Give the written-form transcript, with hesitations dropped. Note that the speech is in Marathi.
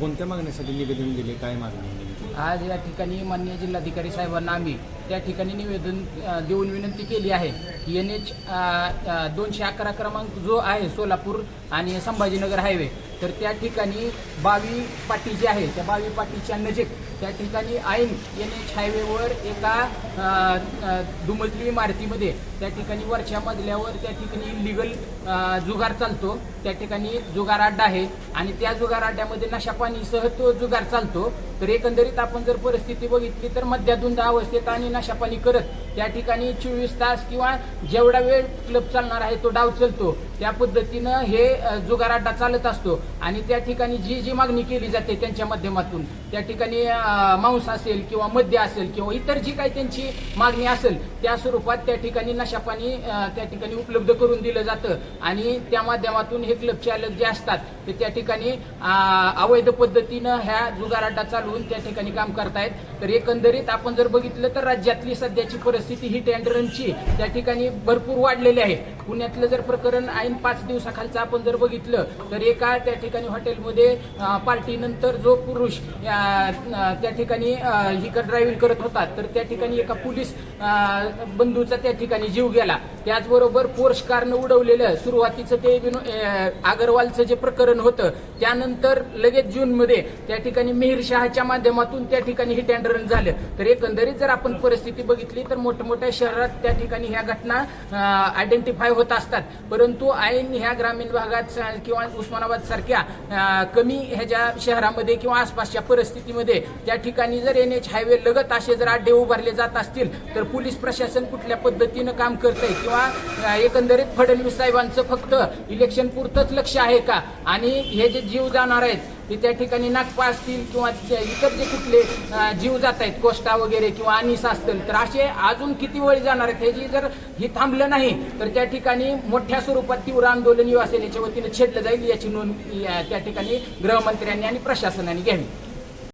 कोणत्या मागणीसाठी निवेदन दिले, काय मागणी आहे? आज या ठिकाणी माननीय जिल्हाधिकारी साहेबांना आम्ही त्या ठिकाणी निवेदन देऊन विनंती केली आहे की NH 211 क्रमांक जो आहे सोलापूर आणि संभाजीनगर हायवे, तर त्या ठिकाणी बावी पाटी जी आहे त्या बावी पाटीच्या नजीक त्या ठिकाणी ऐन NH हायवेवर एका दुमजली इमारतीमध्ये त्या ठिकाणी वरच्या मजल्यावर त्या ठिकाणी इलिगल जुगार चालतो. त्या ठिकाणी जुगार अड्डा आहे आणि त्या जुगार अड्ड्यामध्ये नशापानीसह तो जुगार चालतो. तर एकंदरीत आपण जर परिस्थिती बघितली तर मद्याधुंद अवस्थेत आणि नशापानी करत त्या ठिकाणी 24 तास किंवा जेवढा वेळ क्लब चालणार आहे तो डाव चालतो त्या पद्धतीनं हे जुगार अड्डा चालत असतो. आणि त्या ठिकाणी जी जी मागणी केली जाते त्यांच्या माध्यमातून त्या ठिकाणी मांस असेल किंवा मद्य असेल किंवा इतर जी काही त्यांची मागणी असेल त्या स्वरूपात त्या ठिकाणी नशापानी त्या ठिकाणी उपलब्ध करून दिलं जातं. आणि त्या माध्यमातून हे क्लब चालक जे असतात ते त्या ठिकाणी अवैध पद्धतीनं ह्या जुगार अड्डा चालवून त्या ठिकाणी काम करतायत. तर एकंदरीत आपण जर बघितलं तर राज्यातली सध्याची परिस्थिती हिट अँड रनची त्या ठिकाणी भरपूर वाढलेली आहे. पुण्यातलं जर प्रकरण ऐन 5 दिवसाखालचं आपण जर बघितलं तर एका त्या ठिकाणी हॉटेलमध्ये पार्टीनंतर जो पुरुष त्या ठिकाणी ही ड्रायव्हिंग करत होता तर त्या ठिकाणी एका पोलीस बंधूचा त्या ठिकाणी जीव गेला. त्याचबरोबर पोर्श कारनं उडवलेलं सुरुवातीचं ते अगरवालचं जे प्रकरण होतं त्यानंतर लगेच जूनमध्ये त्या ठिकाणी मिहिर शहाच्या माध्यमातून त्या ठिकाणी हिट अँड रन झालं. तर एकंदरीत जर आपण परिस्थिती बघितली तर मोठमोठ्या शहरात त्या ठिकाणी ह्या घटना आयडेंटिफाय होत असतात. परंतु ऐन ह्या ग्रामीण भागात किंवा उस्मानाबाद सारख्या कमी ह्याच्या शहरामध्ये किंवा आसपासच्या परिस्थितीमध्ये त्या ठिकाणी जर NH हायवे लगत असे जर अड्डे उभारले जात असतील तर पोलीस प्रशासन कुठल्या पद्धतीनं काम करतंय किंवा एकंदरीत फडणवीस साहेबांचं फक्त इलेक्शन पुरतंच लक्ष आहे का आणि हे जे जीव जाणार आहेत ते त्या ठिकाणी नागपा असतील किंवा इतर जे कुठले जीव जात आहेत कोस्टा वगैरे किंवा अनिस असतील तर असे अजून किती वेळ जाणार आहेत हे जर हे थांबलं नाही तर त्या ठिकाणी मोठ्या स्वरूपात तीव्र आंदोलन युवा सेनेच्या वतीने छेडलं जाईल याची नोंद त्या ठिकाणी गृहमंत्र्यांनी आणि प्रशासनाने घ्यावी.